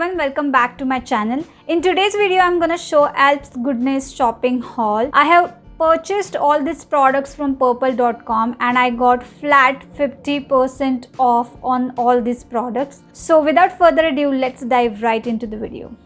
everyone, welcome back to my channel. In today's video I'm gonna show Alps Goodness shopping haul. I have purchased all these products from purplle.com and I got flat 50% off on all these products. So without further ado, let's dive right into the video.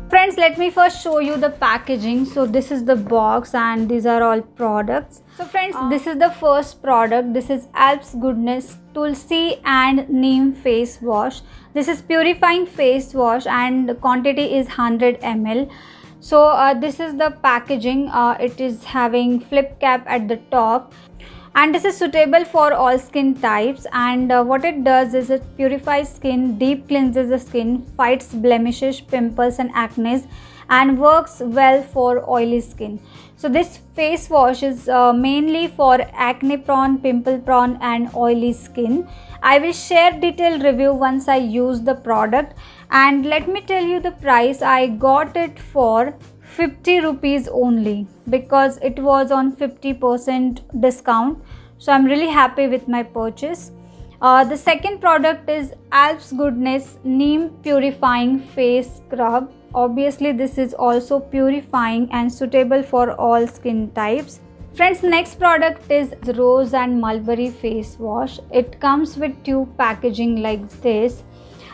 Friends, let me first show you the packaging. So this is the box and these are all products. So friends, this is the first product. This is Alps Goodness Tulsi and Neem face wash. This is purifying face wash and the quantity is 100 ml. So this is the packaging. It is having flip cap at the top. And this is suitable for all skin types, and what it does is it purifies skin, deep cleanses the skin, fights blemishes, pimples and acne, and works well for oily skin. So this face wash is mainly for acne prone, pimple prone and oily skin. I will share detailed review once I use the product, and let me tell you the price. I got it for 50 rupees only because it was on 50% discount. So I'm really happy with my purchase. The second product is Alps Goodness Neem Purifying Face Scrub. Obviously this is also purifying and suitable for all skin types. Friends, next product is Rose and Mulberry Face Wash. It comes with tube packaging like this.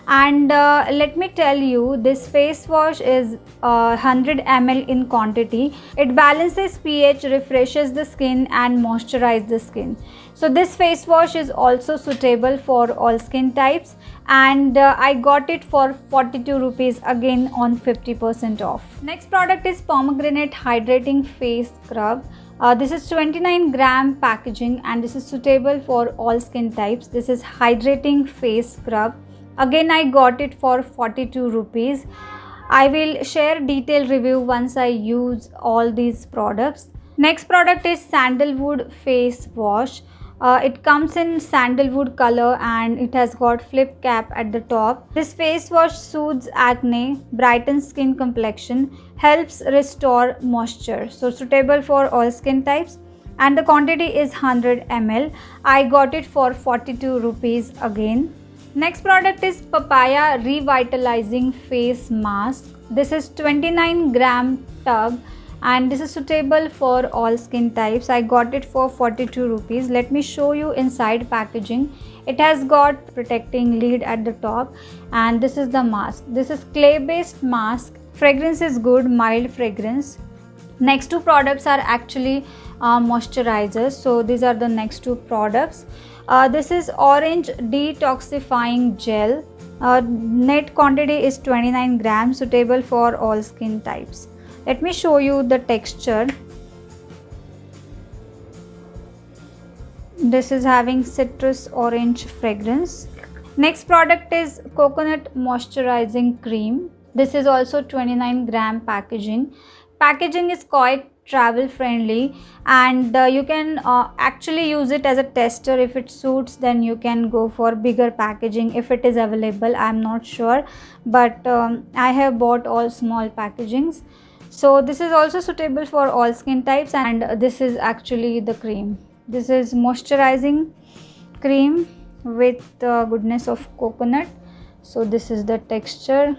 And let me tell you, this face wash is 100 ml in quantity. It balances pH, refreshes the skin and moisturizes the skin. So this face wash is also suitable for all skin types, and I got it for 42 rupees, again on 50% off. Next product is Pomegranate Hydrating Face Scrub. This is 29 gram packaging and this is suitable for all skin types. This is hydrating face scrub. Again, I got it for 42 rupees. I will share detailed review once I use all these products. Next product is Sandalwood Face Wash. It comes in sandalwood color and it has got flip cap at the top. This face wash soothes acne, brightens skin complexion, helps restore moisture. So suitable for all skin types, and the quantity is 100 ml. I got it for 42 rupees again. Next product is Papaya Revitalizing Face Mask. This is 29 gram tub and this is suitable for all skin types. I got it for 42 rupees. Let me show you inside packaging. It has got protecting lid at the top, and this is the mask. This is clay based mask. Fragrance is good, mild fragrance. Next two products are actually moisturizers. So these are the next two products. This is Orange Detoxifying Gel. Net quantity is 29 grams, suitable for all skin types. Let me show you the texture. This is having citrus orange fragrance. Next product is Coconut Moisturizing Cream. This is also 29 gram packaging. Packaging is quite travel friendly, and you can actually use it as a tester. If it suits, then you can go for bigger packaging if it is available. I'm not sure, but I have bought all small packagings. So this is also suitable for all skin types, and this is actually the cream. This is moisturizing cream with goodness of coconut. So this is the texture.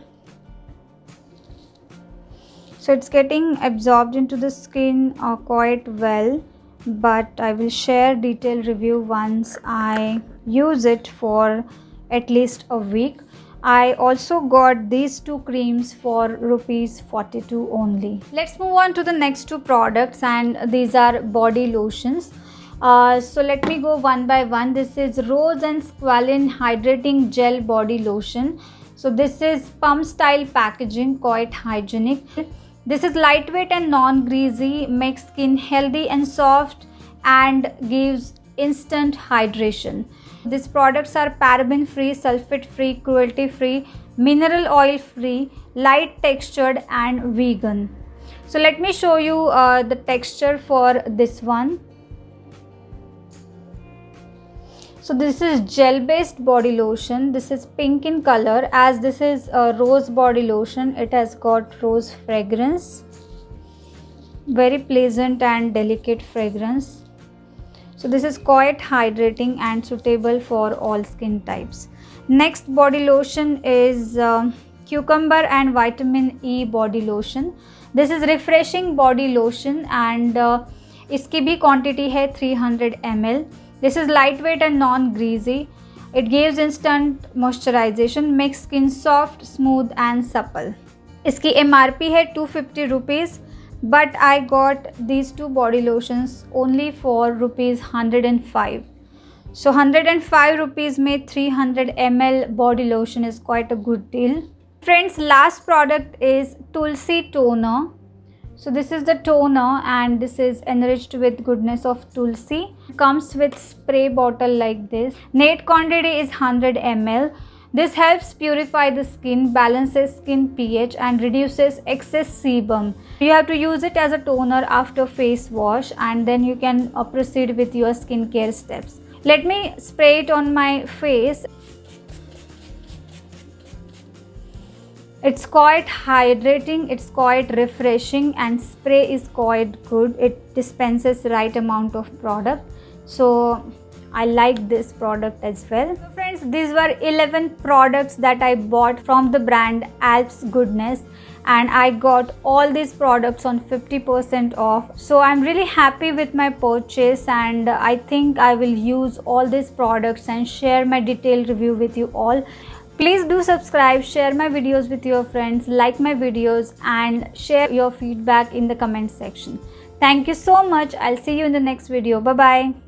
So it's getting absorbed into the skin quite well, but I will share detailed review once I use it for at least a week. I also got these two creams for rupees 42 only. Let's move on to the next two products, and these are body lotions. So let me go one by one. This is Rose and Squalene Hydrating Gel Body Lotion. So this is pump style packaging, quite hygienic. This is lightweight and non-greasy, makes skin healthy and soft and gives instant hydration. These products are paraben free, sulfate free, cruelty free, mineral oil free, light textured and vegan. So let me show you the texture for this one. So this is gel based body lotion. This is pink in color, as this is a rose body lotion. It has got rose fragrance, very pleasant and delicate fragrance. So this is quite hydrating and suitable for all skin types. Next body lotion is cucumber and vitamin E body lotion. This is refreshing body lotion and इसकी भी quantity है 300 ml. This is lightweight and non-greasy. It gives instant moisturization, makes skin soft, smooth and supple. इसकी MRP है 250 rupees, but I got these two body lotions only for rupees 105. So 105 rupees में 300 ml body lotion is quite a good deal. Friends, last product is Tulsi toner. So this is the toner and this is enriched with goodness of Tulsi. Comes with spray bottle like this. Net quantity is 100 ml. This helps purify the skin, balances skin pH and reduces excess sebum. You have to use it as a toner after face wash and then you can proceed with your skincare steps. Let me spray it on my face. It's quite hydrating, it's quite refreshing and spray is quite good. It dispenses right amount of product. So I like this product as well. So friends, these were 11 products that I bought from the brand Alps Goodness and I got all these products on 50% off. So I'm really happy with my purchase and I think I will use all these products and share my detailed review with you all. Please do subscribe, share my videos with your friends, like my videos and share your feedback in the comment section. Thank you so much. I'll see you in the next video. Bye bye.